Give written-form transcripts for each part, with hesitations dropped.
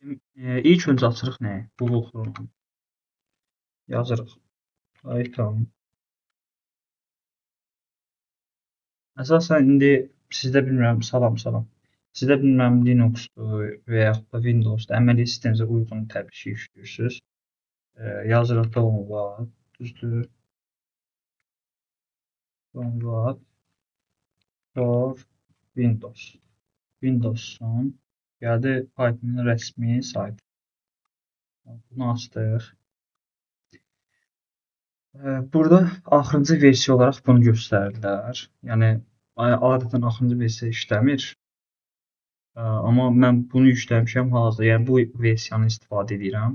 İlk öncə açırıq nə? Google Chrome. Yazırıq. Python. Əsasən indi sizdə bilmirəm, salam. Sizdə bilmirəm Linux-dur və yaxud da Windows-dur. Əməliyyat sisteminizə uyğun təbii ki, yüklüyorsunuz. Yazırıq download, düzdür? Download for Windows. Windows-un gəldi Python-un rəsmi saytı. Bunu açdıq. Burada axırıncı versiya olaraq bunu göstərirlər. Yəni adətən axırıncı versiya işləmir. Amma mən bunu yükləmişəm hazırda. Yəni bu versiyanı istifadə edirəm.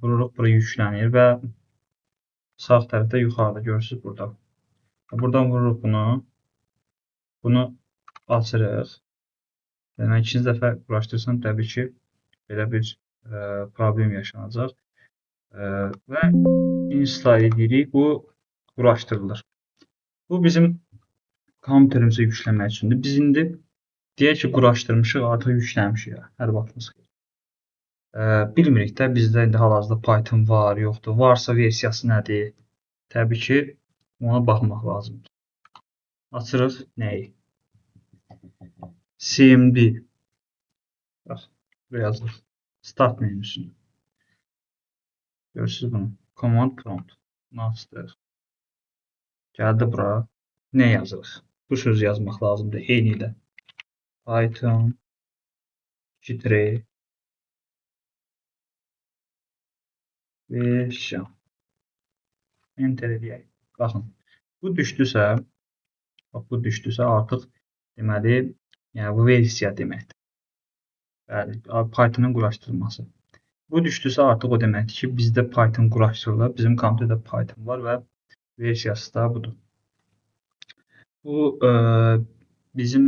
Vururuq, bura yüklənir və sağ tərəfdə yuxarıda görürsünüz burada. Buradan vururuq bunu. Bunu açırıq. Yəni ikinci dəfə quraşdırsam təbii ki, belə bir problem yaşanacaq. Və install edirik. Bu quraşdırılır. Bu bizim kompüterimizə yükləmək üçündür. Biz indi deyək ki, quraşdırmışıq, artıq yükləmişik. Hər vaxtınız xeyir. Bilmirik də bizdə indi hal-hazırda Python var, yoxdur. Varsa versiyası nədir? Təbii ki, ona baxmaq lazımdır. Açırıq nəyi? CMD. Bax, buraya yazırıq. Start menüsünü. Görürsünüz bunu. Command prompt. Bunu açdıq. Gəldi bura. Nə yazırıq? Bu sözü yazmaq lazımdır. Eyni ilə. Python 2 version. Enter edək. Baxın. Bu düşdüsə artıq deməli, yəni bu versiya deməkdir. Bəli, Python-un quraşdırılması. Bu düşdüsə artıq o deməkdir ki, bizdə Python quraşdırılır, bizim kompüterdə Python var və versiyası da budur. Bu bizim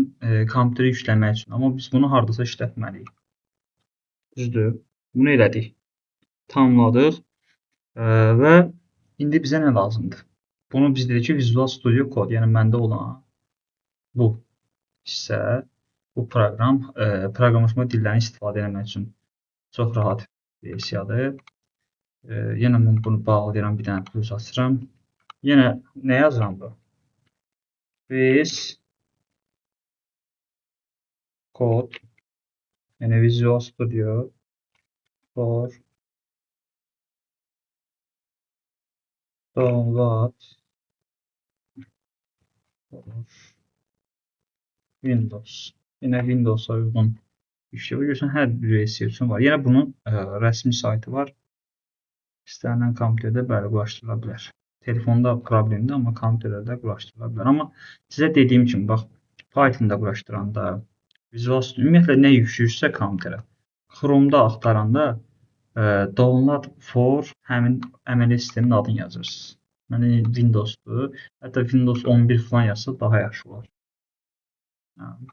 kompüteri yükləmək üçün, amma biz bunu hardasa işlətməliyik. Düzdür? Bunu elədik. Tamamladıq və indi bizə nə lazımdır? Bunu biz dedik ki, Visual Studio Code, yəni məndə olan bu hissə, bu proqram proqramlaşma dillərini istifadə etmək üçün çox rahat versiyadır. Yenə mən bunu bağlayıram, bir dənə plus açıram. Yenə nə yazıram bu? VS Code, yəni Visual Studio for download for Windows. Yenə Windows'a uyğun işləyə görürsən, hər bir versiya üçün var. Yenə bunun rəsmi saytı var. İstənilən kompüterdə bəli quraşdırıla bilər. Telefonda problemdir, amma kompüterdə quraşdırıla bilər. Amma sizə dediyim kimi, bax, Python'da quraşdıranda, Visual Studio, ümumiyyətlə nə yükləyirsə kompüterə, Chrome'da axtaranda download for həmin əməliyyat sisteminin adını yazırsınız. Yəni Windows'dur. Hətta Windows 11 falan yazsa daha yaxşı olar.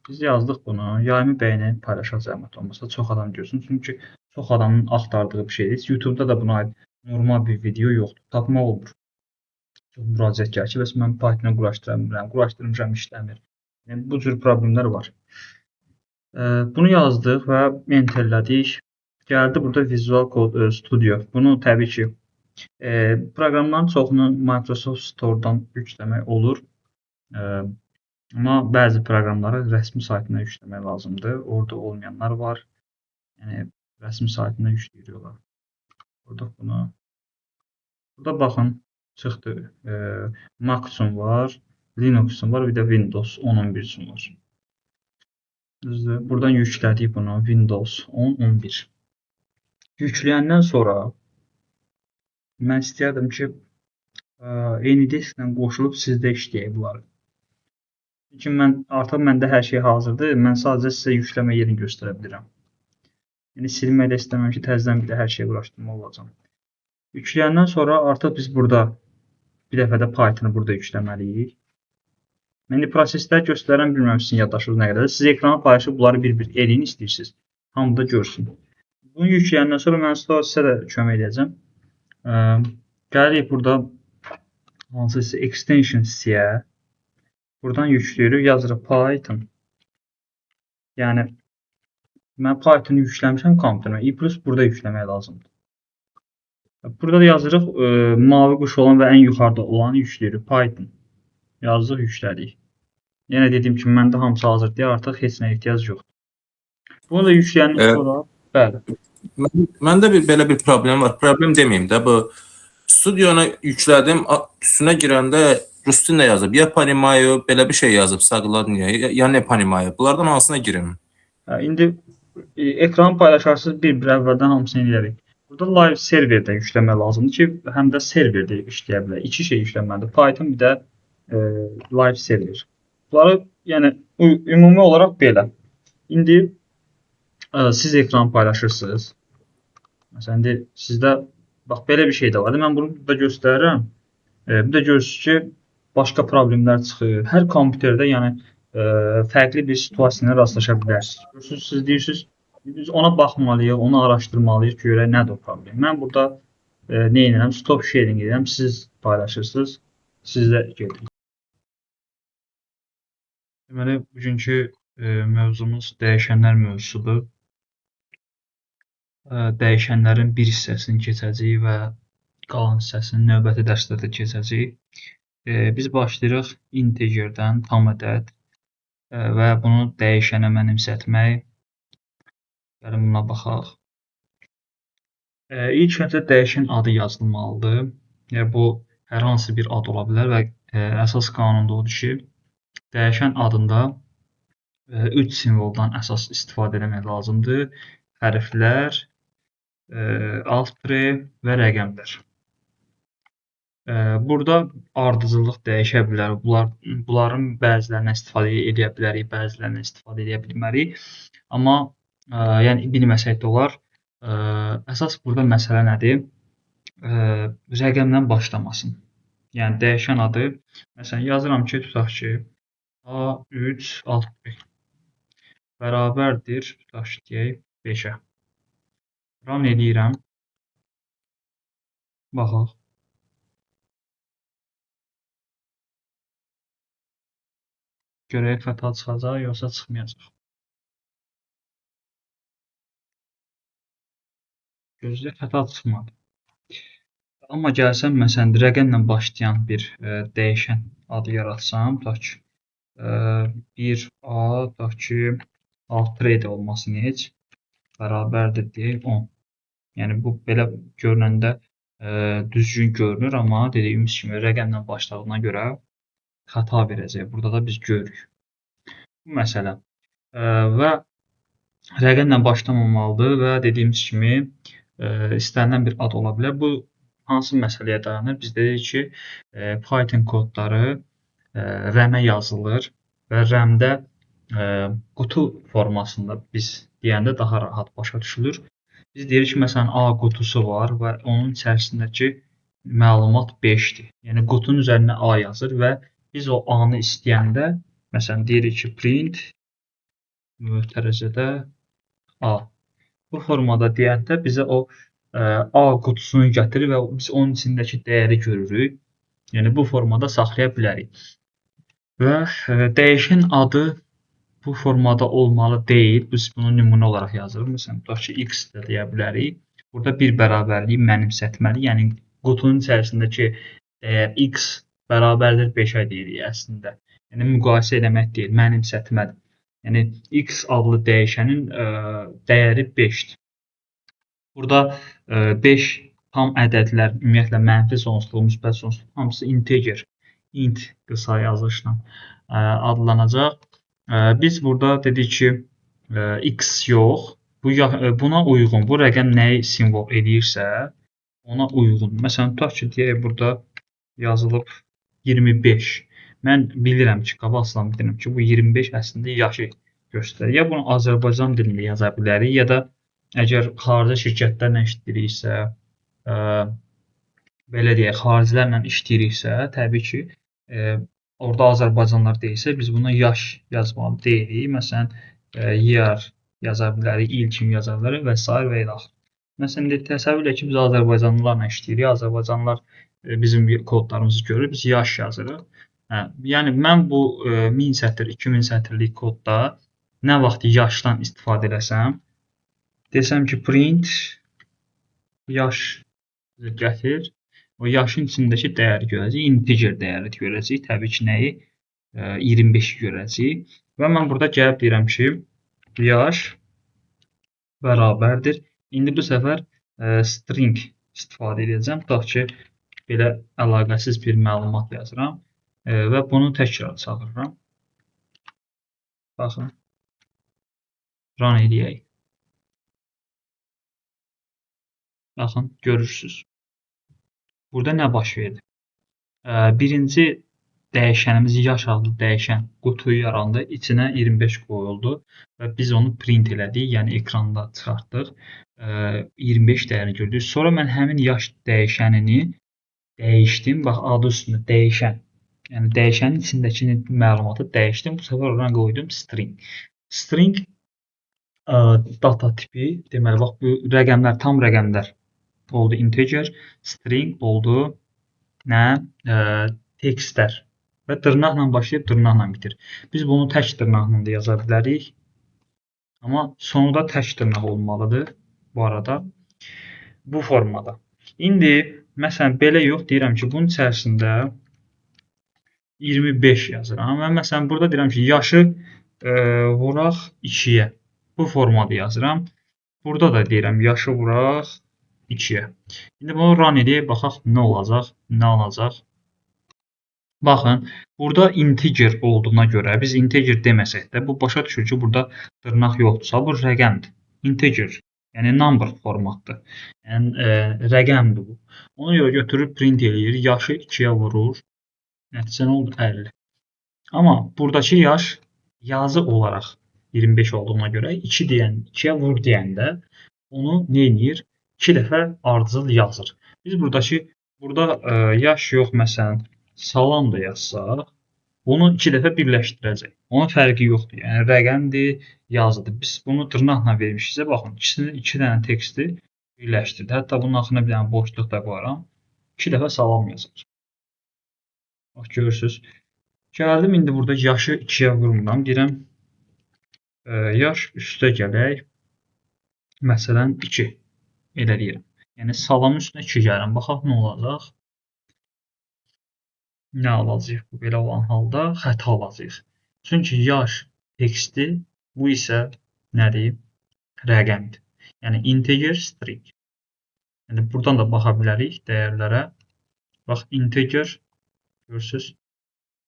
Biz yazdıq bunu. Yayımı bəyənib paylaşaq zəhmət olmasa. Çox adam görsün. Çünki çox adamın axtardığı bir şeydir. YouTube'da da buna aid normal bir video yoxdur. Tapmaq olmur. Çox müraciət gəlir ki, bəs mən Python-u quraşdıra bilmirəm. Quraşdırmışam, işləmir. Yəni, bu cür problemlər var. Bunu yazdıq və enterlədik. Gəldi burada Visual Code Studio. Bunu təbii ki, proqramların çoxunu Microsoft Store-dan yükləmək olur. Amma bəzi proqramları rəsmi saytına yükləmək lazımdır. Orada olmayanlar var. Yəni, rəsmi saytına yükləyirlər. Burada baxın, çıxdı. Mac üçün var, Linux üçün var, bir də Windows 10-11 üçün var. Düzdür. Buradan yüklədik bunu, Windows 10-11. Yükləyəndən sonra mən istəyərdim ki, eyni disklə qoşulub sizdə işləyək bunları. Çünki artıq məndə hər şey hazırdır. Mən sadəcə sizə yükləmə yerini göstərə bilirəm. Yəni, silmək də istəmirəm ki, təzədən bir də hər şeyi quraşdırmalı olacam. Yükləyəndən sonra artıq biz burada bir dəfə də Python-u burada yükləməliyik. Mən indi prosesləri göstərəm, bilmirəm sizin yaddaşınız nə qədərdir. Siz ekrana paylaşıb bunları bir-bir eləyin istəyirsiniz. Hamı da görsün. Bunu yükləyəndən sonra mən sizə də kömək edəcəm. Gəlirik burada hansısa extension hissəyə. Buradan yükləyirik, yazırıq Python. Yəni, Mən Python yükləmişəm kompüterimə. E+ burada yükləmək lazımdır. Burada da yazırıq mavi quş olan və ən yuxarıda olanı yükləyirik. Python yazdıq, yüklədik. Yenə dediyim kimi məndə hamısı hazırdır, artıq heç nəyə ehtiyac yoxdur. Bunu da yükləyəndən sonra, bəli. Məndə belə bir problem var. Problem deməyim də, bu Studiona yüklədim, üstünə girəndə rus dilində yazıb. Ya понимаю, belə bir şey yazıb, согласие, ya ne понимаю. Bunlardan hansına girim? İndi ekranı paylaşarsınız, bir əvvəldən hamısını eləyirik. Burada live serverdə yükləmək lazımdır ki, həm də serverdə işləyə bilər. İki şey yükləməlidir. Python bir də live server. Bunları yəni ümumi olaraq belə. İndi siz ekran paylaşırsınız. Məsələn, indi sizdə bax belə bir şey də var. Mən bunu burada göstərirəm. Bir də görürsünüz ki, başqa problemlər çıxır. Hər kompüterdə yəni fərqli bir situasiyaya rastlaşa bilərsiniz. Görürsünüz, siz deyirsiniz, biz ona baxmalıyıq, onu araşdırmalıyıq ki, görək nədir o problem. Mən burada nə edirəm? Stop sharing edirəm. Siz paylaşırsınız. Siz də gedir. Deməli, bugünkü mövzumuz dəyişənlər mövzusudur. Dəyişənlərin bir hissəsini keçəcəyik və qalan hissəsini növbəti dərslərdə keçəcəyik. Biz başlayırıq integerdən tam ədəd və bunu dəyişənə mənimsətmək. Gəlin buna baxaq. İlk öncə dəyişən adı yazılmalıdır. Yəni bu hər hansı bir ad ola bilər və əsas qanunda odur ki, dəyişən adında 3 simvoldan əsas istifadə etmək lazımdır. Hərflər, alt tirə və rəqəmlər. Burada ardıcıllıq dəyişə bilər. Bunların bəzilərindən istifadə edə bilərik, bəzilərindən istifadə edə bilmərik. Amma yəni bilməsək də olar. Əsas burada məsələ nədir? Rəqəmdən başlamasın. Yəni dəyişən adı, məsələn yazıram ki, tutaq ki, A3 alt tirə bərabərdir, tutaq ki, deyək 5-ə. Run edirəm. Baxaq. Görək xəta çıxacaq, yoxsa çıxmayacaq. Gözləyək, xəta çıxmadı. Amma gəlsəm, məsələn, rəqəmlə başlayan bir dəyişən adı yaratsam, tutaq ki, 1A, tutaq ki, alt tirə də olmasın heç, bərabərdir deyək 10. Yəni bu belə görünəndə düzgün görünür, amma dediyimiz kimi rəqəmlə başladığına görə xəta verəcək. Burada da biz görürük. Bu məsələ. Və rəqəmlə başlamamalıdır və dediyimiz kimi istənilən bir ad ola bilər. Bu hansı məsələyə dayanır? Biz dedik ki, Python kodları RAM-ə yazılır və RAM-də qutu formasında biz deyəndə daha rahat başa düşülür. Biz deyirik ki, məsələn, A qutusu var və onun içərisindəki məlumat 5-dir. Yəni qutunun üzərinə A yazır və biz o A-nı istəyəndə, məsələn, deyirik ki, print mötərizədə A. Bu formada deyəndə bizə o A qutusunu gətirir və biz onun içindəki dəyəri görürük. Yəni bu formada saxlaya bilərik. Və dəyişən adı bu formada olmalı deyil. Biz bunu nümunə olaraq yazırıq. Məsələn, tutaq ki, X də deyə bilərik. Burada bir bərabərliyi mənimsətməli. Yəni qutunun içərisindəki dəyər X bərabərdir 5-ə deyirik əslində. Yəni müqayisə etmək deyil, mənimsətmədir. Yəni X adlı dəyişənin dəyəri 5-dir. Burada 5 tam ədədlər, ümumiyyətlə mənfi sonsuzluq, müsbət sonsuzluq hamısı integer, int qısa yazılışla adlanacaq. Biz burada dedik ki, X yox, buna uyğun, bu rəqəm nəyi simvol eləyirsə, ona uyğun. Məsələn, tutaq ki, deyək, burada yazılıb 25. Mən bilirəm ki, qabaqcadan bilirəm ki, bu 25 əslində yaşı göstərir. Ya bunu Azərbaycan dilində yaza bilərik, ya da əgər xarici şirkətlərlə işləyiriksə, belə deyək, xaricilərlə işləyiriksə, təbii ki, orada Azərbaycanlılar deyilsə, biz buna yaş yazmalı deyilik. Məsələn, year yaza bilərik, il kimi yaza bilərik və s. və ilə axır. Məsələn, təsəvvür edək ki, biz Azərbaycanlılarla işləyirik. Azərbaycanlılar bizim kodlarımızı görür, biz yaş yazırıq. Yəni, mən bu 1000 sətr, 2000 sətrlik kodda nə vaxt yaşdan istifadə eləsəm, Desəm ki, print yaş gətir. O yaşın içindəki dəyəri görəcəyik. Integer dəyəri görəcəyik. Təbii ki, nəyi? 25-i görəcəyik. Və mən burada gəlib deyirəm ki, yaş bərabərdir. İndi bu səfər string istifadə edəcəm. Tutaq ki, belə əlaqəsiz bir məlumat yazıram və bunu təkrar çağırıram. Baxın. Run edək. Baxın, görürsünüz. Burada nə baş verdi? Birinci dəyişənimiz yaş adlı dəyişən qutuyu yarandı. İçinə 25 qoyuldu və biz onu print elədik, yəni ekranda çıxartdıq. 25 dəyərini gördük. Sonra mən həmin yaş dəyişənini dəyişdim. Bax, adı üstündə dəyişən. Yəni dəyişənin içindəki məlumatı dəyişdim. Bu səfər ona qoydum string. String data tipi, deməli bax bu rəqəmlər tam rəqəmlər oldu integer, string oldu nə? Textlər və dırnaqla başlayıb dırnaqla bitir. Biz bunu tək dırnaqla da yaza bilərik. Amma sonunda tək dırnaq olmalıdır bu arada. Bu formada. İndi məsələn belə yox, deyirəm ki, bunun içərisində 25 yazıram və məsələn burada deyirəm ki, yaşı vuraq 2-yə. Bu formada yazıram. Burada da deyirəm yaşı vuraq 2-yə. İndi bunu run edək, baxaq nə olacaq, nə alacaq. Baxın, burada integer olduğuna görə biz integer deməsək də bu başa düşür ki, burada dırnaq yoxdursa, bu rəqəmdir. Integer, yəni number formatdır. Yəni rəqəmdir bu. Ona görə götürür print eləyir, yaşı 2-yə vurur. Nəticə nə oldu? 50. Amma buradakı yaş yazı olaraq 25 olduğuna görə 2 deyən, 2-yə vur deyəndə onu nə edir? 2 dəfə ardıcıl yazır. Biz burada yaş yox, məsələn, salam da yazsaq, bunu 2 dəfə birləşdirəcək. Onun fərqi yoxdur. Yəni rəqəmdir, yazıdır. Biz bunu dırnaqla vermişiksə, baxın, ikisini 2 dənə teksti birləşdirdi. Hətta bunun axırına bir dənə boşluq da qoyaram. 2 dəfə salam yazır. Bax, görürsüz. Gəldim, indi burada yaşı 2-yə vurmuram. Deyirəm, yaş üstə gələk. Məsələn, 2. Elə deyirəm. Yəni salamın üstünə 2 gəlirəm. Baxaq nə olacaq? Nə alacağıq bu belə olan halda? Xəta alacağıq. Çünki yaş teksti, bu isə nədir? Rəqəmdir. Yəni integer string. Yəni buradan da baxa bilərik dəyərlərə. Bax, integer görürsüz.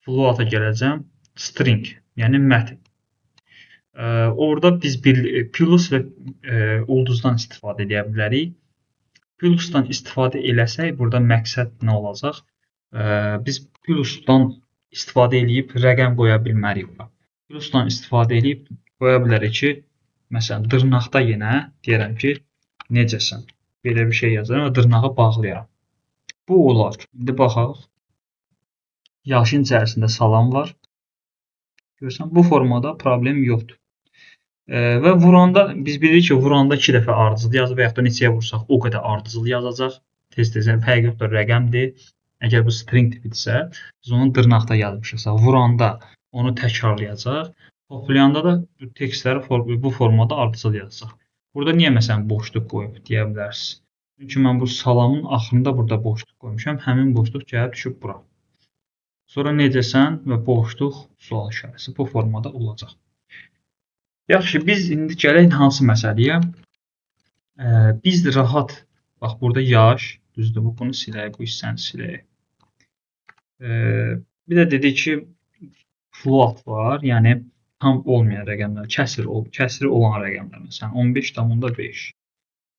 Float'a gələcəm. String, yəni mətn. Orada biz plus və ulduzdan istifadə edə bilərik. Plusdan istifadə eləsək, burada məqsəd nə olacaq? Biz plusdan istifadə edib rəqəm qoya bilmərik bura. Plusdan istifadə edib qoya bilərik ki, məsələn, dırnaqda yenə deyərəm ki, necəsən? Belə bir şey yazarım və dırnağı bağlayaram. Bu olar. İndi baxaq. Yaşın içərisində salam var. Görürsən, bu formada problem yoxdur. Və vuranda, biz bilirik ki, vuranda 2 dəfə ardıcıl yazır və yaxud da neçəyə vursaq, o qədər ardıcıl yazacaq. Tez-tez, fərqi yoxdur, rəqəmdir. Əgər bu string tipidirsə, biz onu dırnaqda yazmışıqsa, vuranda onu təkrarlayacaq. Toplayanda da bu tekstləri bu formada ardıcıl yazacaq. Burada niyə məsələn boşluq qoyub deyə bilərsiniz. Çünki mən bu salamın axırında burada boşluq qoymuşam. Həmin boşluq gəlib düşüb bura. Sonra necəsən və boşluq sual işarəsi bu formada olacaq. Yaxşı, biz indi gələk hansı məsələyə? Biz rahat, bax burada yaş, düzdür, bunu silək, bu hissəni silək. Bir də dedik ki, float var, yəni tam olmayan rəqəmlər, kəsri olan rəqəmlər, məsələn 15,5,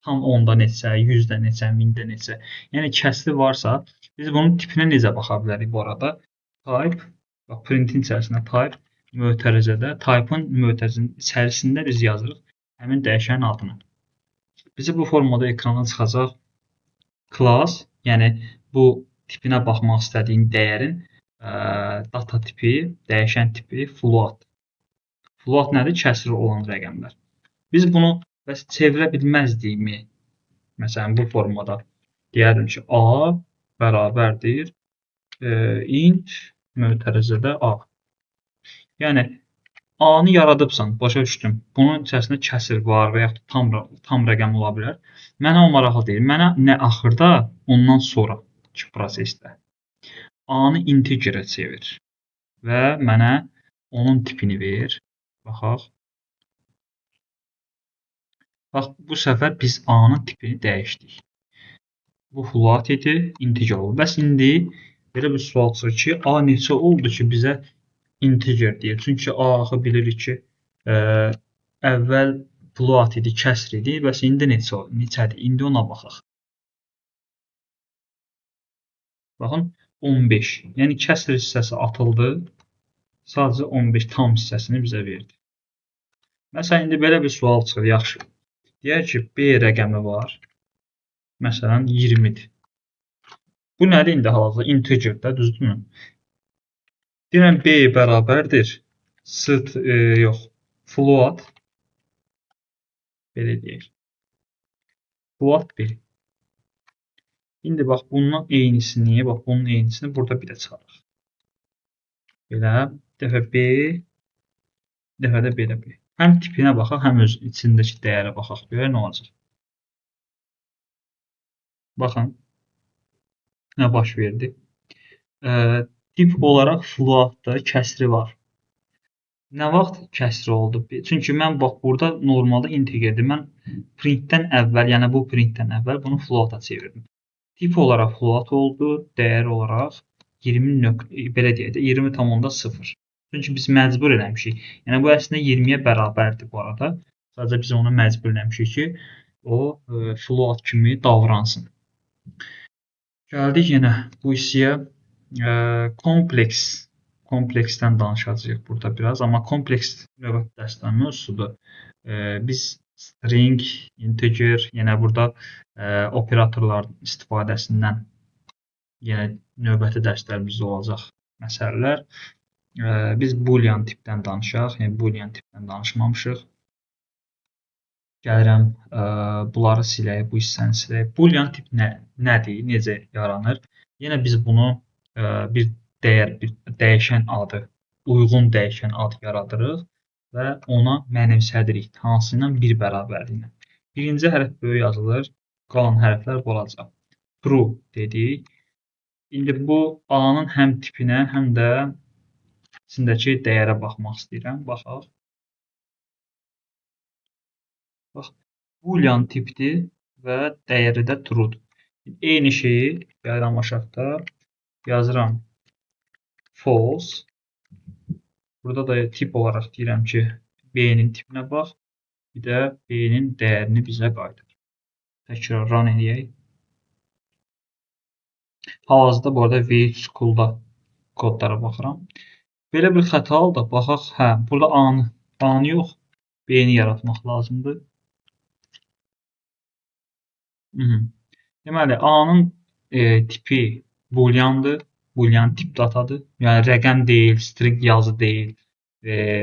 tam 10-da neçə, 100-də neçə, 1000-də neçə. Yəni kəsri varsa, biz bunun tipinə necə baxa bilərik bu arada? Type, bax printin içərisində type, mötərizədə, type-ın mötərizənin içərisində biz yazırıq həmin dəyişənin adını. Bizi bu formada ekrana çıxacaq class, yəni bu tipinə baxmaq istədiyin dəyərin data tipi, dəyişən tipi float. Float nədir? Kəsri olan rəqəmlər. Biz bunu bəs çevirə bilməzdikmi? Məsələn, bu formada deyərdim ki, A bərabərdir int mötərizədə A. Yəni, A-nı yaradıbsan, başa düşdüm. Bunun içərisində kəsr var və yaxud da tam rəqəm ola bilər. Mənə o maraqlı deyil. Mənə nə axırda, ondan sonraki prosesdə A-nı integerə çevir və mənə onun tipini ver. Baxaq. Bax, bu səfər biz A-nın tipini dəyişdik. Bu float idi, integer oldu. Bəs indi belə bir sual çıxır ki, A neçə oldu ki, bizə integer deyir. Çünki A axı bilirik ki, əvvəl float idi, kəsr idi. Bəs indi neçədir? İndi ona baxaq. Baxın, 15. Yəni kəsr hissəsi atıldı. Sadəcə 15 tam hissəsini bizə verdi. Məsələn, indi belə bir sual çıxır, yaxşı. Deyək ki, B rəqəmi var. Məsələn, 20-dir. Bu nədir indi hal-hazırda? Integerdə, düzdürmü? Deyirəm B bərabərdir. Float. Belə deyək. Float 1. İndi bax, bundan eynisini, bax, bunun eynisini burada bir də çıxaraq. Belə, bir dəfə B, bir dəfə də belə B. Həm tipinə baxaq, həm öz içindəki dəyərə baxaq. Görək nə olacaq. Baxın, nə baş verdi? Tip olaraq floatda kəsri var. Nə vaxt kəsri oldu? Çünki mən bax, burada normalda integerdir. Mən printdən əvvəl, yəni bu printdən əvvəl bunu floata çevirdim. Tip olaraq float oldu, dəyər olaraq 20,0. Çünki biz məcbur eləmişik. Yəni bu əslində 20-yə bərabərdir bu arada. Sadəcə biz onu məcbur eləmişik ki, o float kimi davransın. Gəldik yenə bu hissəyə. Kompleksdən danışacağıq burada biraz. Amma kompleks növbəti dərslərin mövzusudur. Biz string, integer, yenə burada operatorların istifadəsindən yenə növbəti dərslərimizdə olacaq məsələlər. Biz boolean tipdən danışaq. Yəni boolean tipdən danışmamışıq. Gəlirəm, bunları silək, bu hissəni silək. Boolean tip nədir, necə yaranır? Yenə biz bunu bir dəyişən adı, uyğun dəyişən ad yaradırıq və ona mənimsədirik. Hansı ilə? 1 bərabərliyinə. Birinci hərf böyük yazılır, qalan hərflər olacaq. True dedik. İndi bu A-nın həm tipinə, həm də içindəki dəyərə baxmaq istəyirəm. Baxaq. Bax, boolean tipdir və dəyəri də true'dur. Eyni şeyi gəlirəm aşağıda yazıram false. Burada da tip olaraq deyirəm ki, B-nin tipinə bax, bir də B-nin dəyərini bizə qaytar. Təkrar run edək. Hal-hazırda bu arada VH School-da kodlara baxıram. Belə bir xəta oldu. Baxaq, burada A-nı yox, B-ni yaratmaq lazımdır. Deməli, A-nın tipi booleandır. Boolean tip datadır. Yəni rəqəm deyil, string yazı deyil,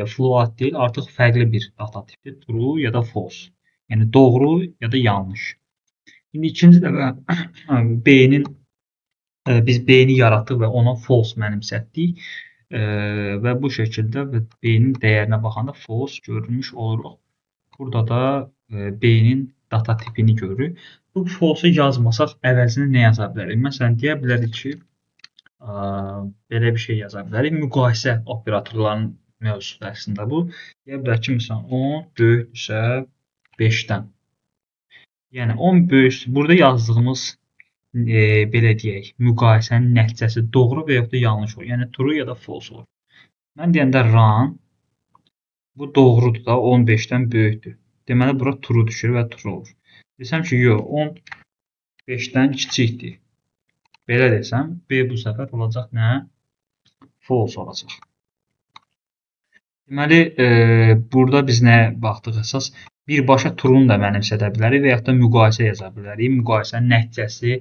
float deyil. Artıq fərqli bir data tipdir. True ya da false. Yəni doğru ya da yanlış. İndi ikinci dəfə biz B-ni yaratdıq və ona false mənimsətdik. Və bu şəkildə B-nin dəyərinə baxanda false görmüş oluruq. Burada da B-nin data tipini görürük. Bu false-u yazmasaq əvəzinə nə yaza bilərik? Məsələn, deyə bilərik ki, belə bir şey yaza bilərik. Müqayisə operatorlarının mövzusu əslində bu. Deyə bilərik ki, məsələn, 10 böyükdürsə 5-dən. Yəni 10 böyükdür. Burada yazdığımız belə deyək, müqayisənin nəticəsi doğru və yaxud da yanlış olur. Yəni true ya da false olur. Mən deyəndə run, bu doğrudur da, 15-dən böyükdür. Deməli, bura true düşür və true olur. Desəm ki, yox, 10 5-dən kiçikdir. Belə desəm, B bu səfər olacaq nə? False olacaq. Deməli, burada biz nəyə baxdıq əsas? Birbaşa true-nu da mənimsədə bilərik və yaxud da müqayisə yaza bilərik. Müqayisənin nəticəsi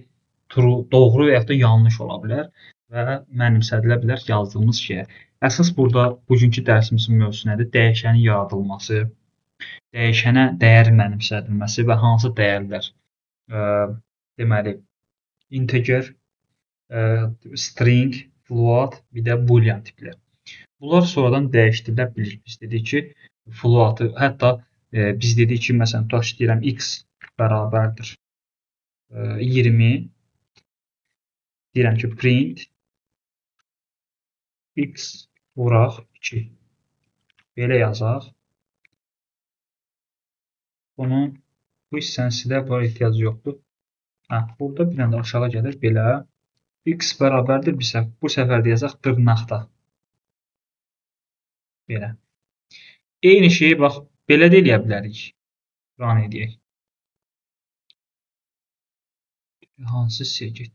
doğru və yaxud da yanlış ola bilər və mənimsədilə bilər yazdığımız şeyə. Əsas burada bugünkü dərsimizin mövzusu nədir? Dəyişənin yaradılması, dəyişənə dəyər mənimsədilməsi və hansı dəyərlər? Deməli, integer, string, float, bir də boolean tiplər. Bunlar sonradan dəyişdirilə bilir. Biz dedik ki, floatı, hətta biz dedik ki, məsələn, tutaq ki, deyirəm x bərabərdir 20. Deyirəm ki, print x vuraq 2. Belə yazaq. Bunun bu hissəni silə, buna ehtiyac yoxdur. Burada bir dənə də aşağı gəlir belə. X bərabərdir bu səfər də yazaq dırnaqda. Belə. Eyni şeyi bax belə də eləyə bilərik. Run edək. Hansı hissəyə getdi?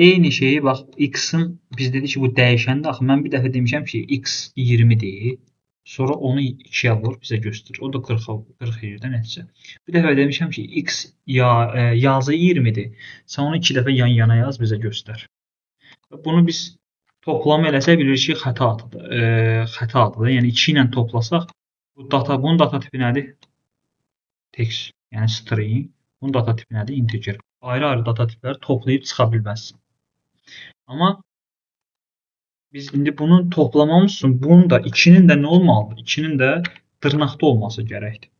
Eyni şeyi bax x-in biz dedik ki, bu dəyişəndir. Axı mən bir dəfə demişəm ki, x 20-dir. Sonra onu 2-yə vur, bizə göstərir. O da 40 yerdə nəticə. Bir dəfə demişəm ki, x yazı 20-dir. Sən onu 2 dəfə yan-yana yaz, bizə göstər. Bunu biz toplam eləsək bilirik ki, xətadır. Yəni 2 ilə toplasaq, bunun data tipi nədir? Text, yəni string. Bunun data tipi nədir? Integer. Ayrı-ayrı data tipləri toplayıb çıxa bilməzsən. Amma biz indi bunu toplamamız üçün bunun da 2-nin də nə olmalıdır? 2-nin də dırnaqda olması gərəkdir.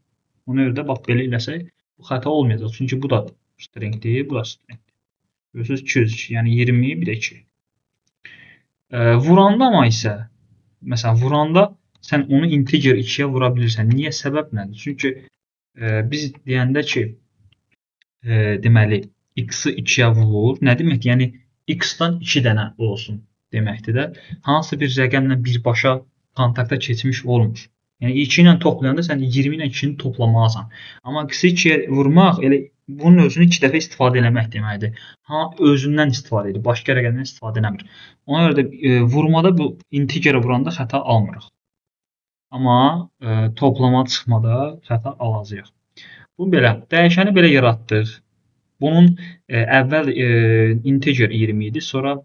Ona görə də bax belə eləsək bu xəta olmayacaq. Çünki bu da stringdir, bu da stringdir. Görürsüz 202, yəni 20, bir də 2. Vuranda amma isə məsələn vuranda sən onu integer 2-yə vura bilirsən. Niyə? Səbəb nədir? Çünki biz deyəndə ki deməli x-i 2-yə vur. Nə deməkdir? Yəni x-dan 2 dənə olsun deməkdir də. Hansı bir rəqəmlə birbaşa kontakta keçmiş olmur. Yəni 2 ilə toplayanda sən 20 ilə 2-ni toplamalısan. Amma x-i 2-yə vurmaq elə bunun özünü 2 dəfə istifadə eləmək deməkdir. Özündən istifadə edir, başqa rəqəmdən istifadə eləmir. Ona görə də vurmada bu integerə vuranda xəta almırıq. Amma toplama çıxmada xəta alacağıq. Bu belə. Dəyişəni belə yaratdıq. Bunun əvvəl integer 20 idi, sonra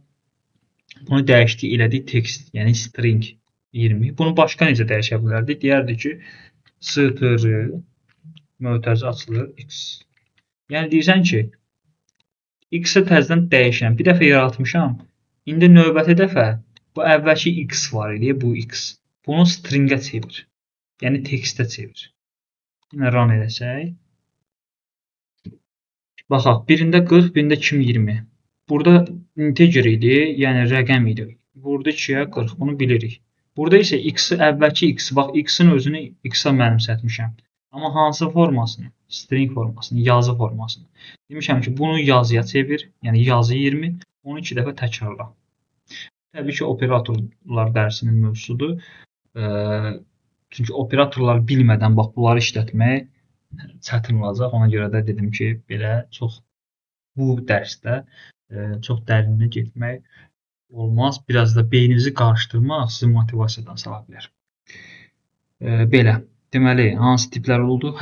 bunu dəyişdik, elədik text, yəni string 20. Bunu başqa necə dəyişə bilərdik? Deyərdik ki, str mötərizə açılır x. Yəni deyirsən ki, x-i təzədən dəyişən bir dəfə yaratmışam. İndi növbəti dəfə bu əvvəlki x var idi, bu x. Bunu stringə çevir. Yəni textə çevir. Yine run edəcək. Baxaq, birində 40, birində 2020. Burada integer idi, yəni rəqəm idi. Burada 2-yə 40, bunu bilirik. Burada isə x-i əvvəlki x, bax x-in özünü x-a mənimsətmişəm. Amma hansı formasını? String formasını, yazı formasını. Demişəm ki, bunu yazıya çevir, yəni yazı 20, onu 2 dəfə təkrarla. Təbii ki, operatorlar dərsinin mövzusudur. Çünki operatorlar bilmədən bax bunları işlətmək çətin olacaq. Ona görə də dedim ki, belə çox bu dərsdə çox dərinə getmək olmaz. Biraz da beyninizi qarışdırmaq sizi motivasiyadan sala bilər. Belə. Deməli, hansı tiplər oldu?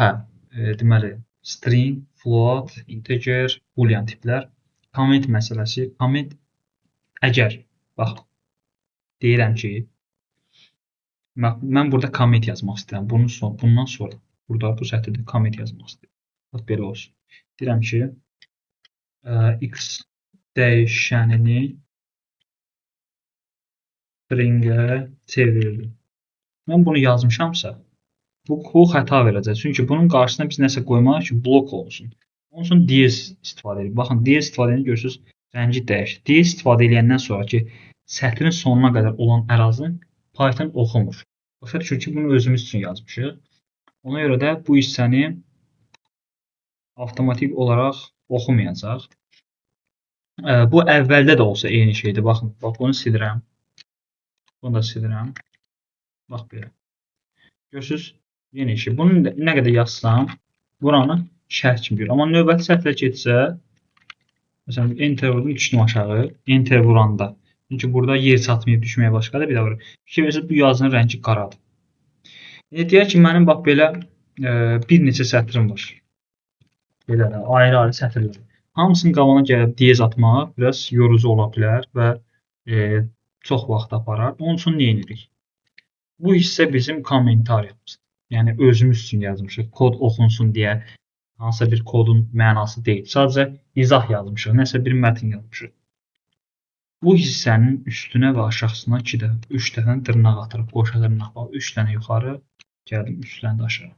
Deməli, string, float, integer, boolean tiplər. Comment məsələsi. Comment əgər, bax, deyirəm ki, mən burada comment yazmaq istəyirəm. Bundan sonra burada bu sətirdə comment yazmaq istəyirəm. Bax, belə olsun. Deyirəm ki, x dəyişənini stringə çevirdim. Mən bunu yazmışamsa, bu xəta verəcək. Çünki bunun qarşısına biz nəsə qoymalıyıq ki, blok olsun. Onun üçün DS istifadə edirik. Baxın, DS istifadəni görürsünüz, rəngi dəyişir. DS istifadə edəndən sonra ki, sətrin sonuna qədər olan ərazini Python oxumur. Başa düşür ki, bunu özümüz üçün yazmışıq. Ona görə də bu hissəni avtomatik olaraq oxumayacaq. Bu əvvəldə də olsa eyni şeydir. Baxın, bax bunu silirəm. Bunu da silirəm. Bax belə. Görürsünüz, yeni işi. Bunu nə qədər yazsam, buranı şərh kimi görür. Amma növbəti sətrə getsə, məsələn, enter vurdum, düşdüm aşağı. Enter vuranda. Çünki burada yer çatmayıb düşməyə başladı. Bir də vurur. Fikir verirsiniz, bu yazının rəngi qaradır. Deyək ki, mənim bax belə bir neçə sətrim var. Belə də ayrı-ayrı sətirlər. Hamısının qabağına gəlib DS atmaq biraz yorucu ola bilər və çox vaxt aparar. Onun üçün nə edirik? Bu hissə bizim kommentariyamızdır. Yəni özümüz üçün yazmışıq. Kod oxunsun deyə hansısa bir kodun mənası deyil. Sadəcə izah yazmışıq, nəsə bir mətn yazmışıq. Bu hissənin üstünə və aşağısına 3 dəfə dırnaq atırıq. Qoşa dırnaq var. 3 dənə yuxarı, gəldim 3 dənə də aşağı.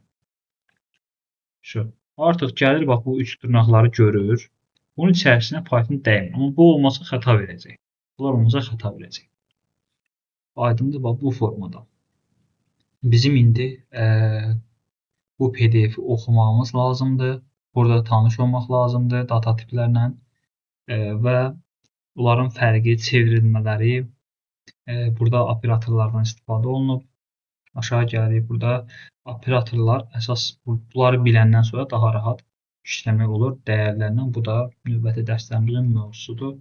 Şu. Artıq gəlir bax bu 3 dırnaqları görür. Bunun içərisinə Python dəymir. Amma bu olmasa xəta verəcək. Bunlar olmasa xəta verəcək. Aydındır bax bu formada. Bizim indi bu PDF-i oxumağımız lazımdır. Burada tanış olmaq lazımdır data tiplərlə və bunların fərqi, çevrilmələri, burada operatorlardan istifadə olunub. Aşağı gəlirik. Burada operatorlar əsas bunları biləndən sonra daha rahat işləmək olur dəyərlərlə. Bu da növbəti dərslərimizin mövzusudur.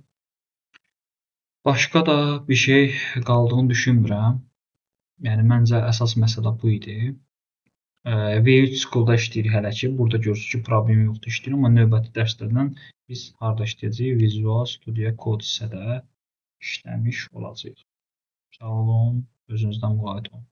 Başqa da bir şey qaldığını düşünmürəm. Yəni məncə əsas məsələ bu idi. V3 School-da işləyirik hələ ki. Burada görürsünüz ki, problem yoxdur, işləyir. Amma növbəti dərslərdən biz harda işləyəcəyik? Visual Studio Code hissədə işləmiş olacağıq. Sağ olun, özünüzdən müğayət olun.